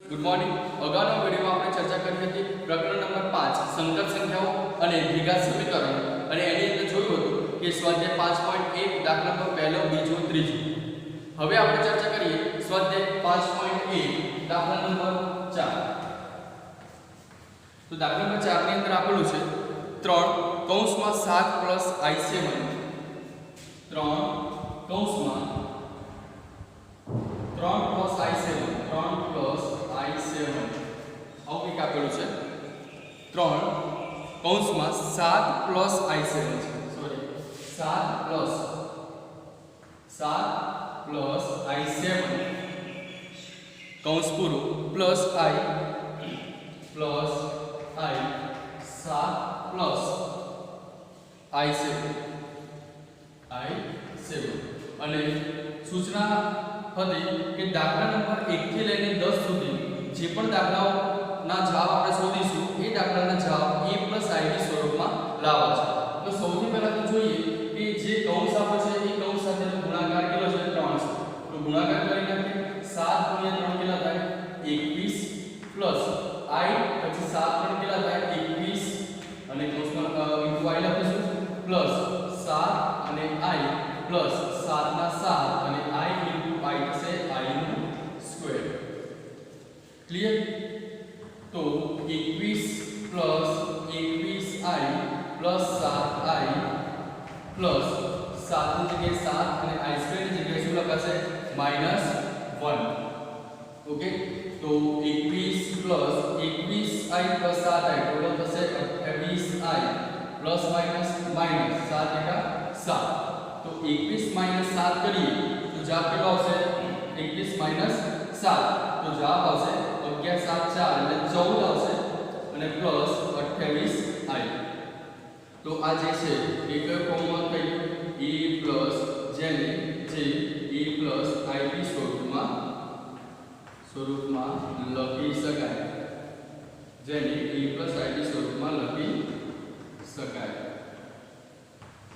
Good morning. અગાઉના વિડીયોમાં આપણે ચર્ચા કરી હતી પ્રકરણ નંબર 5 સંકર સંખ્યાઓ અને દ્વિઘાત સમીકરણ, અને એની અંદર જોયું હતું કે સ્વાધ્યાય 5.1 દાખલા નંબર પહેલો, બીજો, ત્રીજો. હવે આપણે ચર્ચા કરીએ સ્વાધ્યાય 5.1 દાખલા નંબર 4. તો દાખલા નંબર 4 ની અંદર આપેલું છે 3 કૌંસમાં 7 + i7 3 કૌંસમાં 3 + i7 આવું કંઈક આપેલું છે. 3 કૌંસમાં 7 + i7 છે, સોરી 7 + i7 કૌંસ પૂરું પ્લસ i 7 + i7 અને સૂચના હતી કે દાખલા નંબર 1 થી લઈને 10 સુધી જે પણ દાખલાઓના જવાબ આપણે શોધીશું એ દાખલાના જવાબ a + ib સ્વરૂપમાં લાવવા છે. તો સૌથી પહેલા તો જોઈએ કે જે કૌંસ આપે છે એ કૌંસ સાથેનો ગુણાકાર કેટલો છે? 3 છે. તો ગુણાકાર કરી નાખીએ. 7 × 3 કેટલા થાય? 21 પ્લસ i પછી 7 × 3 કેટલા થાય? 21 અને કૌંસમાં ઇન્ટુ i લખીશું પ્લસ 7 અને i પ્લસ 7 ના 7 અને i ઇન્ટુ i થશે i નો સ્ક્વેર. ક્લિયર? તો 21 plus 21i plus 7i plus 7 ની જગ્યાએ 7 અને i સ્ક્વેર ની જગ્યાએ શું લખાશે? -1. ઓકે, તો 21 plus 21i plus 7i total થશે 28i પ્લસ માઈનસ માઈનસ 7 × 7. તો 21 - 7 કરીએ તો જવાબ કેટલો આવશે? 21 - 7 તો જવાબ આવશે 11 7 4 એટલે 14 આવશે અને પ્લસ 28i. તો આ જે છે એ કયો ફોર્મમાં થઈ ગયું? a પ્લસ જેને જે a પ્લસ ib સ્વરૂપમાં લખી શકાય, જેને a પ્લસ ib સ્વરૂપમાં લખી શકાય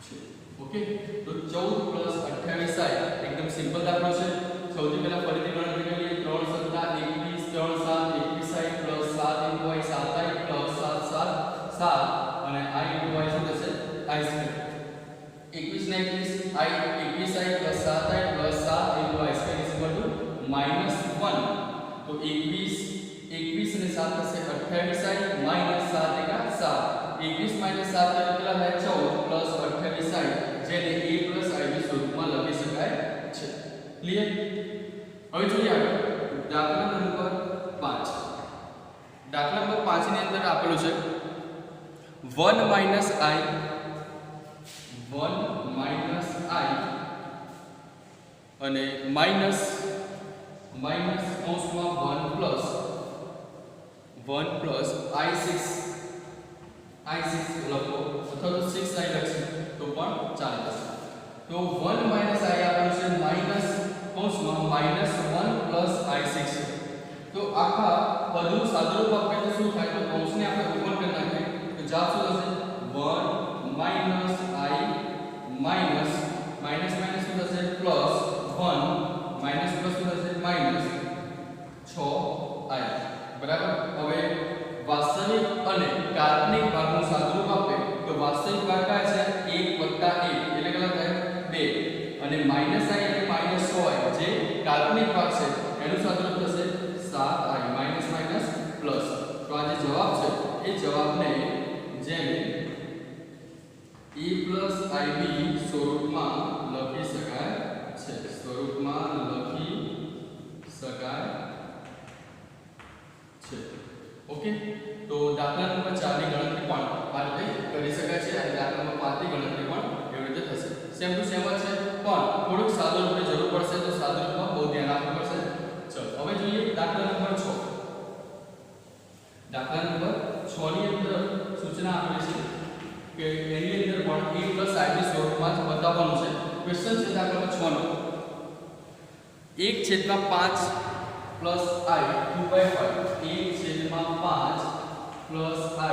છે. ઓકે, તો 14 પ્લસ 28i એકદમ સિમ્પલ દાખલો છે. સૌથી પહેલા ફરીથી ગણતરી કરીએ. 3 × 7 21 3 7 21i plus 7 × i 7i plus 7 7 7 અને i × i શું થશે? i square. 21 ને 21 i 21i plus 7i plus 7 × i square -1. તો 21 અને 7 થશે 28i -7 × 7 21 - 7 કેટલા થાય? 14 પ્લસ 28i જેને a પ્લસ ib સ્વરૂપમાં લખી શકાય છે. ક્લિયર? હવે જોઈએ આગળ દાખલા નંબર 5. દાખલા નંબર 5 ની અંદર આપેલું છે 1 - i અને માઈનસ કૌંસમાં 1 પ્લસ i6 લખો અથવા તો 6i લખશું તો પણ ચાલે છે. તો 1 - i આપેલું છે માઈનસ કૌંસમાં -1 પ્લસ i6 છે. તો આખા પદનું સાદુરૂપ આપે તો શું થાય? તો કૌંસને આપણે ઓપન કરી નાખીએ તો જવાબ શું થશે? 1 - i માઈનસ માઈનસ શું થશે? પ્લસ 1 માઈનસ પ્લસ શું થશે? Minus 6i. બરાબર. હવે વાસ્તવિક અને કાલ્પનિક ભાગનું સાદુરૂપ આપે તો વાસ્તવિક ભાગ કયા છે? 1 + 1 એટલે કેટલા થાય? 2 અને -i એટલે -6i જે કાલ્પનિક ભાગ છે એનું સાદુરૂપ થશે 7i માઈનસ માઈનસ પ્લસ. તો આ જે જવાબ છે એ જવાબને જેને a પ્લસ ib સ્વરૂપમાં લખી શકાય છે, ઓકે. તો દાખલા નંબર 4 ની ગણતરી પણ આ રીતે કરી શકાય છે અને દાખલા નંબર 5 ની ગણતરી પણ એવી રીતે થશે. સેમ ટુ સેમ જ છે પણ થોડુંક સાદું રૂપની જરૂર પડશે, તો સાદું રૂપમાં બહુ ધ્યાન આપવું પડશે. ચલો હવે જોઈએ દાખલા નંબર 6. દાખલા નંબર 6 ની અંદર સૂચના આપેલી છે કે એની અંદર પણ a પ્લસ ib સ્વરૂપમાં જ બતાવવાનું છે. ક્વેશ્ચન છે દાખલા નંબર 6 નો 1/5 પ્લસ i 2/5 1/5 પ્લસ i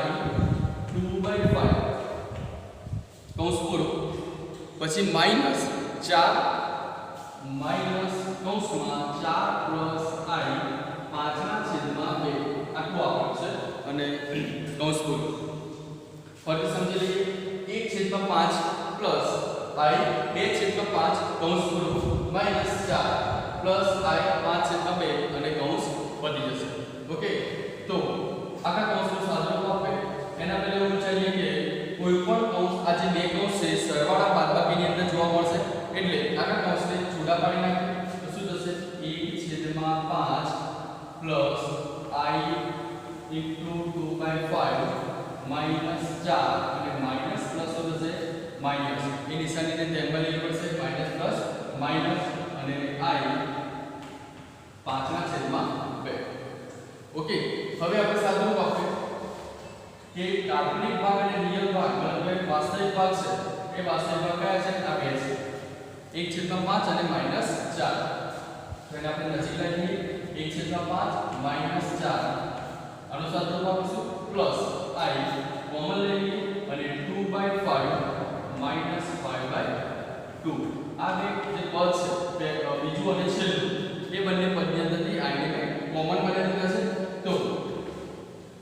2/5 કૌંસ પૂરું પછી માઈનસ 4 માઈનસ કૌંસમાં 4 પ્લસ i 5 ના છેદમાં કૌંસ પૂરું. ફરીથી સમજી લઈએ 1/5 પ્લસ i 2/5 કૌંસ પૂરું માઈનસ 4 પ્લસ i 5/2 અને કૌંસ પતી જશે. ઓકે, તો આખા કૌંસનું સાદુરૂપ આપે એના પહેલા એવું વિચારીએ કે કોઈ પણ કૌંસ આ જે બે કૌંસ છે સરવાળા બાદબાકીની અંદર જોવા મળશે એટલે આખા કૌંસને છૂટા પાડી નાખીએ તો શું થશે 1/5 પ્લસ i into 2/5 માઈનસ 4 અને માઈનસ પ્લસ શું થશે માઈનસ એ નિશાનીને ધ્યાનમાં લેવી પડશે માઈનસ પ્લસ માઈનસ અને i 5/2. ઓકે, હવે આપણે સાદુરૂપ આપીએ કે કાલ્પનિક ભાગ અને રિયલ ભાગ મતલબ વાસ્તવિક ભાગ છે એ વાસ્તવિક ભાગ કયા છે આ બે છે 1/5 અને -4. તો એને આપણે નજીક લઈએ 1/5 -4 આનો સાદુરૂપ આપીશું પ્લસ i કોમન લઈએ અને 2/5 -5/2. આ બે જે પદ છે બીજું અને છેલ્લું એ બંને પદની અંદરથી i ને કોમન બનાવી દીધા છે. તો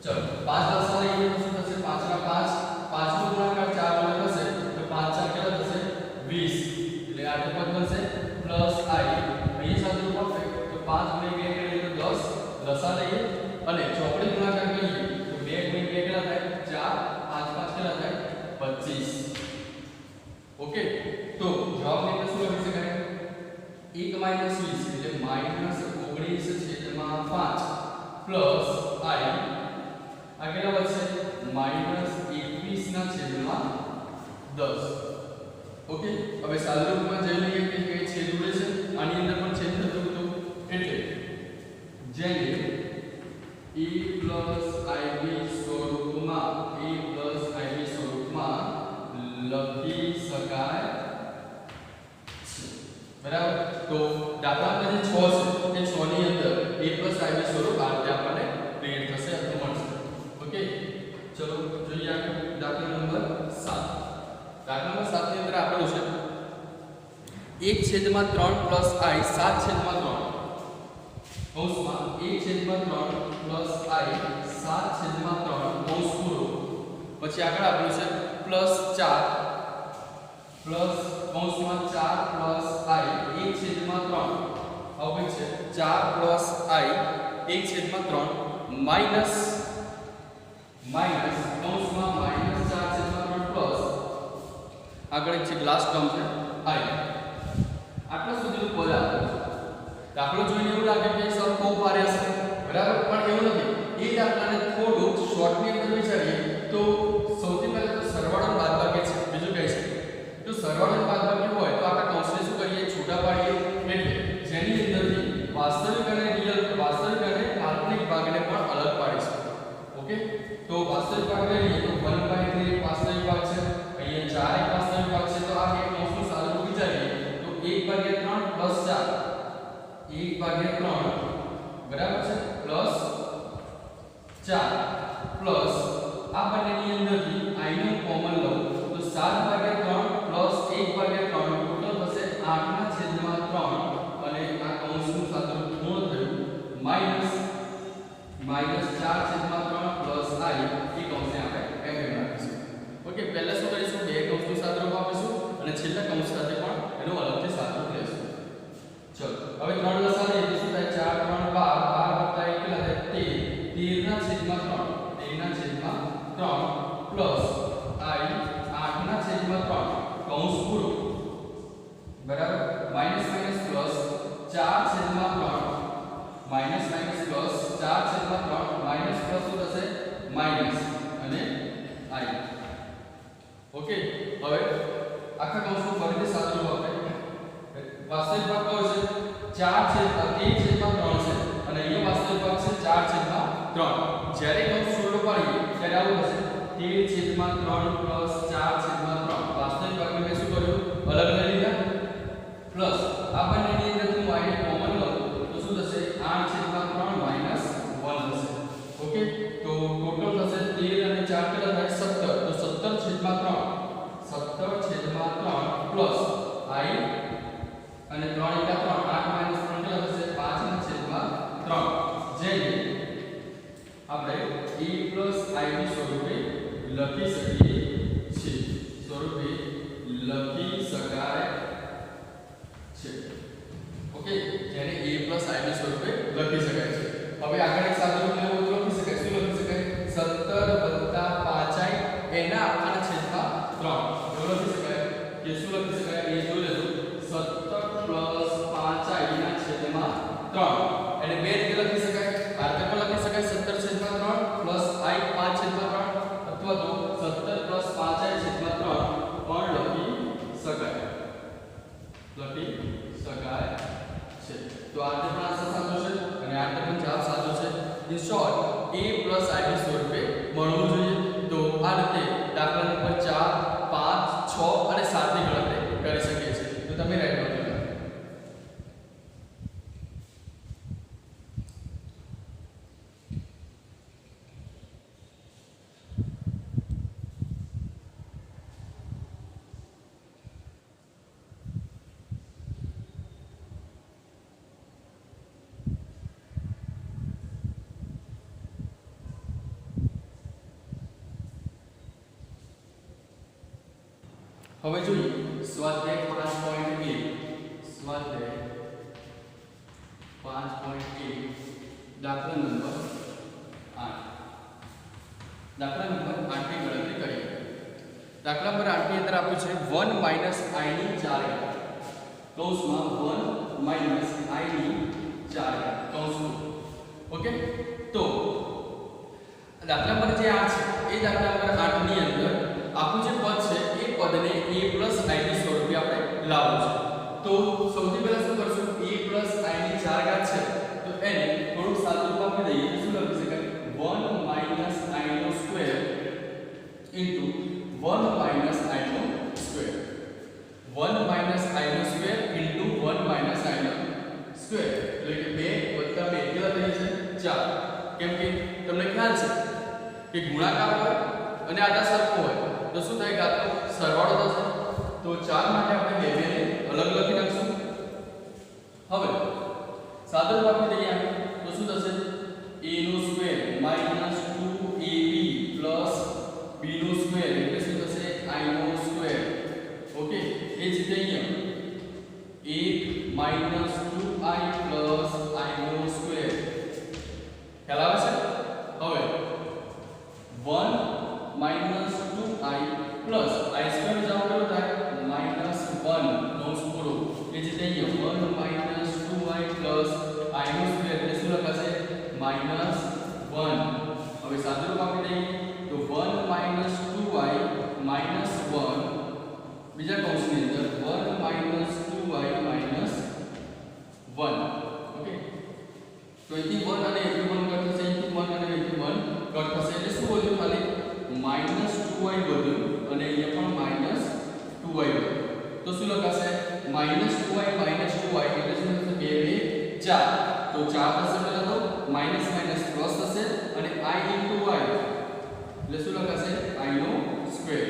ચલો 5 લસા લઈએ તો શું થશે 5/5 5 નો ગુણાકાર 4 વડે થશે તો 5 4 કેટલા થશે 20 એટલે આ પદ બનશે પ્લસ i અહીં સાદુરૂપ આપે તો 5 × 2 કરીએ તો 10 લસા લઈએ અને ચોકડી ગુણાકાર કરીએ તો 2 × 2 કેટલા થાય 4 5 5 કેટલા થાય 25. ઓકે, તો જવાબ એટલે શું લખી શકાય 1 - 20 એટલે -19/5 પ્લસ i આ કેટલા વધશે -21/10. ઓકે, હવે સાદુરૂપમાં જોઈ લઈએ કે કઈ છેદ ઉડે છે આની અંદર પણ છેદ થતું હતું એટલે જેને a + ib સ્વરૂપમાં લખી શકાય છે. બરાબર, તો દાખલા નંબર 6 છે એ 6 ની અંદર a + ib સ્વરૂપ આ રીતે આપણને પ્રિન્ટ થશે અથવા મળશે. ઓકે, ચલો જોઈએ આગળ દાખલા નંબર 7. દાખલા નંબર 7 ની અંદર આપેલું છે 1/3 + i 7/3 કૌંસમાં 1/3 + i 7/3 કૌંસ પૂરો. પછી આગળ આપેલું છે +4 પ્લસ કૌંસમાં 4 + i 1/3 હવે છે 4 + i 1/3 માઈનસ કૌંસમાં -4/3 પ્લસ આગળ એક છે લાસ્ટ ટર્મ છે i. આટલા સુધીનું પદ આપેલું છે. દાખલો જોઈને એવું લાગે કે સર બહુ ભારે હશે, બરાબર, પણ એવું નથી. એ દાખલાને થોડુંક શોર્ટની અંદર વિચારીએ તો સૌથી પહેલા તો સરવાળો બાદબાકી છે, બીજું કઈ છે તો સરવાળો બાદબાકી હોય તો આપણે કૌંસને શું કરીએ છૂટા પાડીએ એટલે જેની અંદરથી વાસ્તવિક અને કાલ્પનિક ભાગને પણ અલગ પાડીશું. ઓકે, તો વાસ્તવિક ભાગ લઈએ તો 1/3 વાસ્તવિક ભાગ છે, અહીંયા 4 એક વાસ્તવિક ભાગ છે. તો આ બે કૌંસનું સાદુરૂપ વિચારીએ તો 1/3 + 4 1/3 બરાબર છે પ્લસ 4 પ્લસ આ બંનેની અંદરથી i નો કોમન લઉં તો 7/3 પ્લસ 1/3 ટોટલ થશે 8/3 અને આ કૌંસનું સાદુરૂપ પૂર્ણ થયું -4/3 પ્લસ i એ કૌંસને આપણે એમ રાખીશું. ઓકે, પહેલા શું કરીશું બે કૌંસનું સાદુરૂપ આપીશું અને છેલ્લા કૌંસ સાથે પણ એનો અલગથી સાદુરૂપ લેશું. ચલો હવે 3 લસા લઈએ તો શું થાય 4 3 12 12 કેટલા થાય 13/3 પ્લસ i 8/3 કૌંસ પૂરો. બરાબર, minus plus 4/3 minus plus 4/3 minus plus શું થશે માઈનસ અને i. ઓકે, હવે આખા કૌંસનું ફરીથી સાદુરૂપ આપે. વાસ્તવિક ભાગ કયો છે 1/3 છે અને અહીંયા વાસ્તવિક ભાગ છે 4/3. જ્યારે કૌંસ છૂટો પાડીએ ત્યારે આવું થશે 13/3 પ્લસ 4/3 વાસ્તવિક ભાગને મેં શું કર્યું અલગ લઈ લીધા પ્લસ આ બંનેની અંદર હું i ને કોમન લઉં તો શું થશે 8/3 માઈનસ 1 થશે. ઓકે, તો ટોટલ થશે 13 અને 4 કેટલા થાય 17 તો 17/3 પ્લસ i અને 3 * 3 8 - 3 કેટલા થશે 5/3 જેને આપણે a plus ib સ્વરૂપે લખી શકીએ છીએ સ્વરૂપે લખી શકાય છે ઓકે જેને a plus ib સ્વરૂપે લખી શકાય છે હવે આગળ એક સાદું રૂપ લેવું તો લખી શકાય શું લખી શકાય 17 5i એના આખાના છેદમાં 3 એવું લખી શકાય કે શું લખી શકાય એ જોઈ લેજો 17 plus 5i ના છેદમાં 3 એને બે રીતે લખી શકાય આ રીતે પણ લખી શકાય 17 છેદમાં 3 plus i 5 છેદમાં 3 અથવા તો 17 plus 5i છેદમાં 3 પણ લખી શકાય છે તો આ રીતે પણ આન્સર સાચો છે અને આ રીતે પણ જવાબ સાચો છે in short a plus ib સ્વરૂપે મળવું જોઈએ તો આ રીતે દાખલા નંબર 4 5 6 અને 7 ની ગણતરી કરી શકીએ છીએ તો તમે રાઈટ નોટ કરો હવે જોઈએ સ્વાધ્યાય 5.1 સ્વાધ્યાય 5.1 દાખલા નંબર 8 દાખલા નંબર 8 ની ગણતરી કરીએ દાખલા નંબર 8 ની અંદર આપ્યું છે 1 minus i ની 4 ઘાત કૌંસમાં 1 minus i ની 4 ઘાત કૌંસ ઓકે તો દાખલા નંબર જે 8 છે એ દાખલા નંબર 8 ની અંદર આપણું જે પદ છે એ પદને a plus i ની સ્વરૂપે આપણે લાવવું છે તો સૌથી પહેલા શું કરશું a plus i ની 4 ઘાત છે તો એને થોડું સાદું રૂપ આપી દઈએ તો શું લખી શકાય 1 minus i નો સ્ક્વેર into 1 minus i નો સ્ક્વેર 1 minus i નો સ્ક્વેર into 1 minus i નો સ્ક્વેર એટલે કે 2 + 2 કેટલા થઈ છે 4 કેમ કે તમને ખ્યાલ છે કે ગુણાકાર હોય અને આડા સરખો હોય તો શું થાય ઘાતનો સરવાળો થશે તો 4 માટે આપણે બે ને અલગ લખી નાખશું હવે સાદો રૂપ આપી દઈએ તો શું થશે a નો square minus 2ab plus b નો સ્ક્વેર એટલે શું થશે i નો સ્ક્વેર ઓકે એ જ રીતે અહીંયા 8 minus 2i plus i નો સ્ક્વેર ખ્યાલ આવે છે હવે 1 minus 2i plus i square જાવ કેટલો થાય minus 1 કૌંસ પૂરો એ જ રીતે 1 minus 2i plus i નો સ્ક્વેર એટલે શું લખાશે minus 1 હવે સાદું રૂપ આપી દઈએ તો 1 minus 2i minus 1 બીજા કૌંસની અંદર 1 minus 2i minus 1 ઓકે તો અહીંથી 1 અને અહીંથી 1 કટ થશે અહીંથી 1 અને અહીંથી 1 કટ થશે એટલે શું બોલ્યું ખાલી minus 2i વધ્યું અને અહીંયા પણ minus 2i વધ્યું તો શું લખાશે minus 2i minus 2i એટલે શું થશે 2 2 4 તો 4 થશે પહેલા તો minus minus પ્લસ થશે અને i into y એટલે શું લખાશે i નો સ્ક્વેર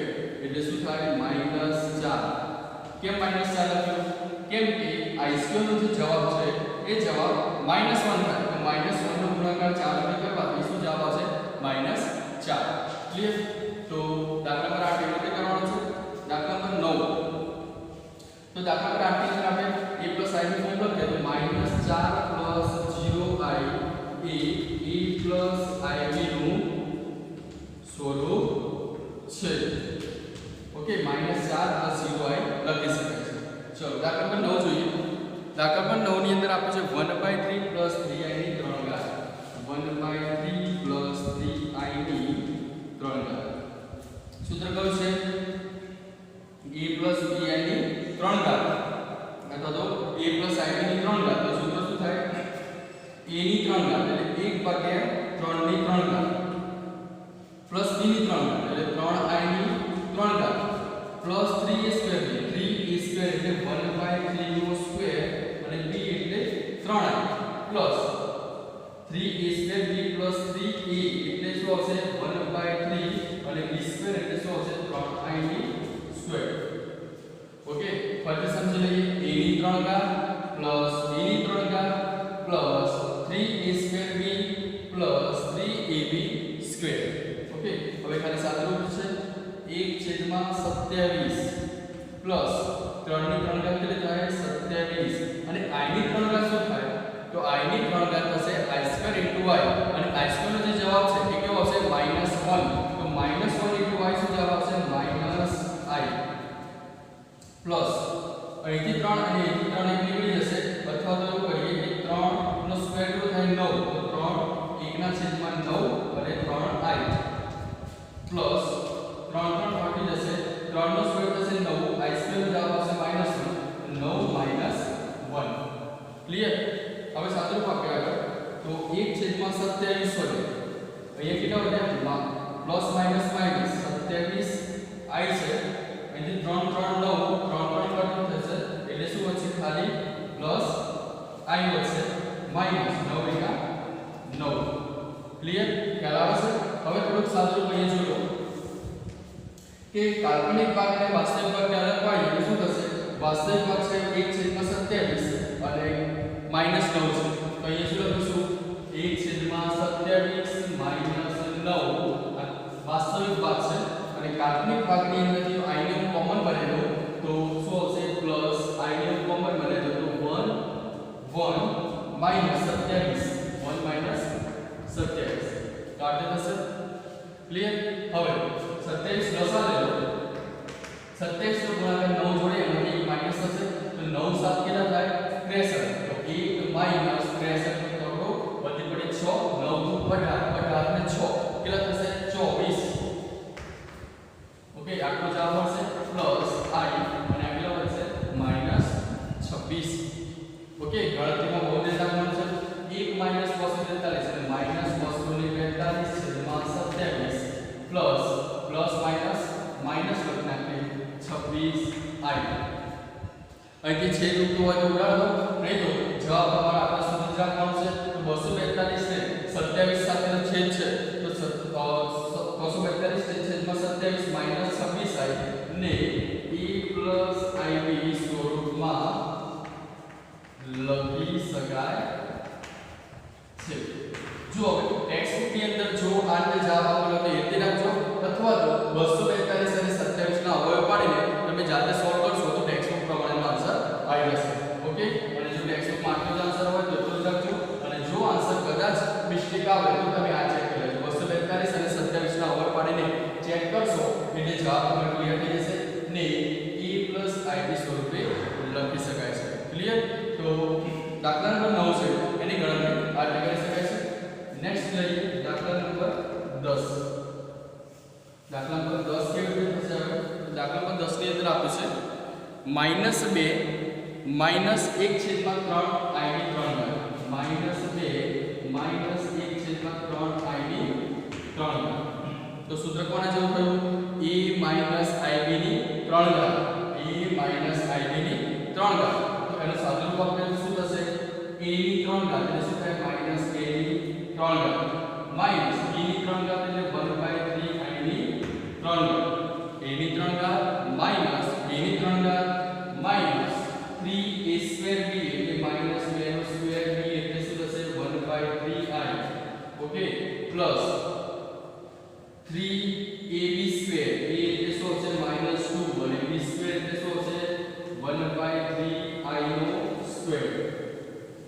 એટલે શું થાય minus 4 કેમ minus 4 લખ્યું કેમ કે i સ્ક્વેર નો જે જવાબ છે એ જવાબ minus 1 થાય તો minus 1 નો ગુણાકાર 4 વડે કરવાથી શું જવાબ આવશે minus 4 ક્લિયર તો દાખલા નંબર 8 કેવી રીતે કરવાનો છે દાખલા નંબર 9 તો દાખલા નંબર 8 ની અંદર આપણે a plus i ની ફોર્મ લખીએ તો -4 plus 0i A a plus ib નું સ્વરૂપ છે ઓકે -4 plus 0i લખી શકાય છે ચલો દાખલા નંબર 9 જોઈએ દાખલા નંબર 9 ની અંદર આપે છે 1/3 plus 3i ની 3 ઘાત 1/3 plus 3i ની 3 ઘાત સૂત્ર કયું છે a plus bi ની 3 ઘાત અથવા તો a plus ib ની 3 ઘાત તો સૂત્ર શું થાય a ની 3 ઘાત એટલે 1/3 ની 3 ઘાત પ્લસ b ની 3 ઘાત એટલે 3i ની 3 ઘાત પ્લસ 3a સ્ક્વેર ની 3a સ્ક્વેર એટલે 1/3 નો સ્ક્વેર અને b એટલે 3i plus 3a square b plus 3a એટલે શું આવશે 1/3 અને b સ્ક્વેર એટલે શું આવશે 3i ની સ્ક્વેર ઓકે ફરીથી સમજી લઈએ a ની 3 ઘાત પ્લસ b ની 3 ઘાત plus 3a square b plus 3ab square. Okay, હવે ખાલી સાદુરૂપ છે 1/27 પ્લસ 3 ની 3 ઘાત કેટલી થાય 27 અને i ની 3 ઘાત શું થાય તો i ની 3 ઘાત થશે i² * y અને i² નો જે જવાબ છે એ કેવો આવશે -1 તો -1 * y શું જવાબ આવશે -i પ્લસ અહીંથી 3 અને અહીંથી 3 એક નીકળી જશે અથવા તો એવું કરીએ કે 3 નો સ્ક્વેર કેટલો થાય 9 તો 3 1 ના છેદમાં 9 અને 3i પ્લસ 3 3 કાટી જશે 3 નો સ્ક્વેર થશે 9 i² નો જવાબ આવશે -1 9 -1 ક્લિયર. હવે સાદુરૂપ આપ્યા આગળ તો 1/27 વડે અહીંયા કેટલા વધ્યા પ્લસ માઈનસ માઈનસ 27 i છે અહીંથી 3 3 9 3 3 કાટી થશે એટલે શું વધશે ખાલી પ્લસ i વધશે માઈનસ 9 * 9 ક્લિયર. ખ્યાલ આવે છે. હવે થોડુંક સાદુરૂપ અહીંયા જોયો કે કાલ્પનિક ભાગ અને વાસ્તવિક ભાગને અલગ પાડીએ તો શું થશે વાસ્તવિક ભાગ છે 1/27 અને -9 છે તો અહીંયા શું લખીશું 1/27 - 9 વાસ્તવિક ભાગ છે અને કાલ્પનિક ભાગની અંદરથી i ને હું કોમન બને લઉં તો શું આવશે પ્લસ i ને હું કોમન બને લઉં તો 1 1 -27 1 - 27 કાઢે થશે. ક્લિયર. હવે 27 લસા લેલો 27 નો ગુણાકાર 9 જોડે એમાંથી માઈનસ થશે તો 9 7 કેટલા થાય 63 તો 1 માઈનસ 63 તો વધી પડે 6 9 18 18 ને 6 કેટલા થશે 24. ઓકે આટલો જવાબ મળશે પ્લસ i અને આગળ વધશે -26. ઓકે ગણતરીમાં બહુ ડેટા મળશે 1 - 243 એટલે -243 છેદમાં 27 પ્લસ પ્લસ માઈનસ માઈનસ લખી નાખીએ 26i અહીંથી છેદ ઉઠતો હોય તો ઉડાડ દો નહીં તો જવાબ તમારો આટલા સુધી જ રાખવાનો છે તો 242 ને 27 સાથેનો છેદ છે તો 242 ને છેદમાં 27 -26i ને a ib સ્વરૂપમાં લખી શકાય છે. જો ટેક્સ્ટબુક ની અંદર જો આને જવાબ આપેલો તો એ રાખજો અથવા તો 242 અને 27 ના અવયવ પાડીને તમે જાતે સોલ્વ કરશો તો ટેક્સ્ટબુક પ્રમાણેનો આન્સર આવી જશે. ઓકે અને જો ટેક્સ્ટબુક માં આટલો જ આન્સર હોય તો એટલો જ રાખજો અને જો આન્સર કદાચ મિસ્ટેક આવે તો તમે આ ચેક કરી લેજો 242 અને 27 ના અવયવ પાડીને ચેક કરશો એટલે જવાબ તમારો ક્લિયર થઈ જશે ને a ib સ્વરૂપે લખી શકાય છે. ક્લિયર. તો દાખલા નંબર 9 છે એની ગણતરી આ રીતે કરી શકાય છે. નેક્સ્ટ લઈએ દાખલા નંબર 10. દાખલા નંબર 10 કેવી રીતે થશે હવે તો દાખલા નંબર 10 ની અંદર આપ્યું છે -2 -1/3 i ની 3 ઘાત -2 -1/3 i ની 3 ઘાત તો સૂત્ર કોના જેવું થયું a - ib ની 3 ઘાત a - ib ની 3 ઘાત તો એનો સાદુરૂપ આપીએ તો શું થશે a ની 3 ઘાત એટલે શું થાય -a ની 3 ઘાત માઈનસ b ની 3 ઘાત એટલે 1/3 i ની 3 ઘાત a ની 3 ઘાત માઈનસ b ની 3 ઘાત માઈનસ 3a² b એટલે -2 નો સ્ક્વેર b એટલે શું થશે 1/3i okay plus 3ab² a એટલે શું હશે -2 અને b² એટલે શું હશે 1/3i નો સ્ક્વેર.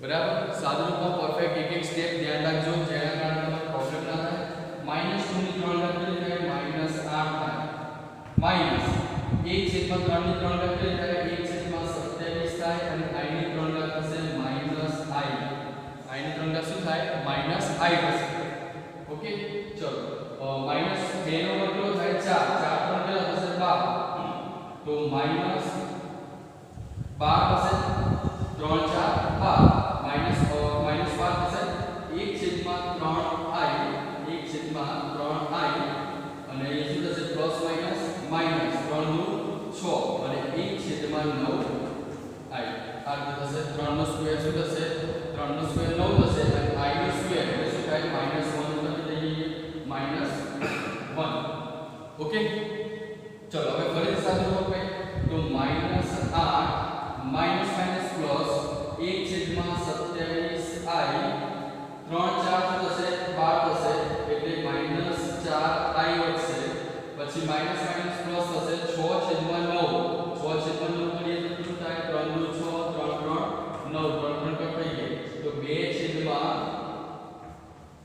બરાબર. સાદુરૂપમાં પરફેક્ટ એક એક સ્ટેપ ધ્યાન રાખજો જેના કારણે તમને પ્રોબ્લેમ ના થાય. -2 ની 3 ઘાત કેટલી થાય -8 થાય માઈનસ 1/3 ની 3 ઘાત કેટલી થાય 1/27 થાય અને i ની 3 ઘાત થશે -i i ની 3 ઘાત શું થાય -i થશે. ઓકે ચલો -2 નો વર્ગ કેટલો થાય 4 4 3 કેટલા થશે 12 તો -12 થશે 3 4 12 -5 થશે 1/3i 1/3i અને એ શું થશે પ્લસ માઈનસ -3 નું 6 અને 1/9i આ રીતે થશે 3 નો સ્ક્વેર શું થશે 3 નો સ્ક્વેર 9 થશે અને i નો સ્ક્વેર એટલે શું થાય -1 લખી દઈએ -1 ઓકે ચલો હવે ફરીથી સાદુરૂપ આપીએ તો -8 માઈનસ પ્લસ 1/27i 3 4 થશે 12 થશે એટલે -6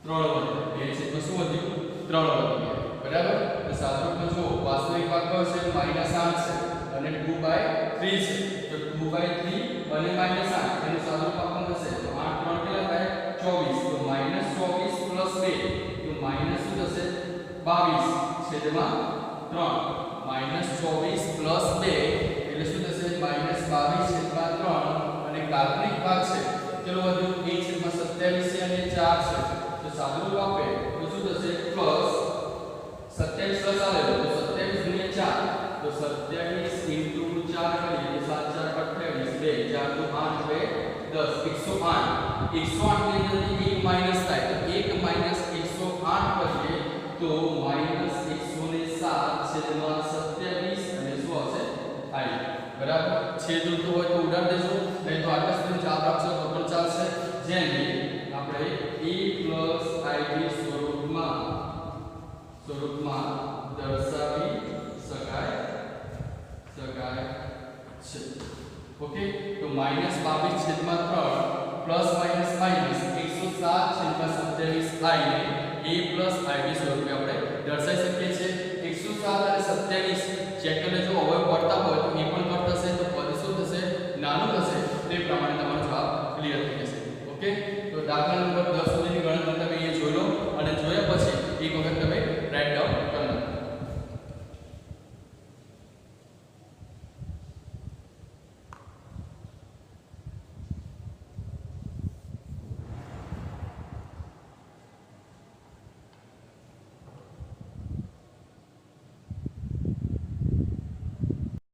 3 વધ્યા 2 છેદમાં શું વધ્યું 3 વધી ગયા બરાબર તો સાદુરૂપમાં જો વાસ્તવિક ભાગ કયો છે -8 છે અને 2/3 છે તો 2/3 અને -8 એનું સાદુરૂપ આપણને થશે તો 8 3 કેટલા થાય 24 તો -24 + 2 તો માઈનસ શું થશે 22 છેદમાં 3 -24 + 2 એટલે શું થશે -22 છેદમાં 3 અને કાલ્પનિક ભાગ છે ચલો વધ્યું 1 છેદમાં 27 છે અને 4 છે તો સાદુરૂપ આપે તો શું થશે પ્લસ 27 પ્લસ આવે તો 27 ગુણ્યા 4 તો 27 * 4 કરીએ તો 7 4 28 2 4 તો 8 2 10 108 108 ની અંદર 1 માઈનસ થાય તો 1 માઈનસ 108 કરીએ તો -107 છેદમાં 27 અને શું આવશે i બરાબર છેદ ઉડતો હોય તો ઉડાડ દેજો નહીં તો આટલા સુધી જવાબ આપશો તો પણ ચાલશે જેને આપણે a ib સ્વરૂપમાં દર્શાવી શકાય છે ઓકે તો -22 છેદમાં 3 પ્લસ માઈનસ 107 છેદમાં 27 i ને a ib સ્વરૂપે આપણે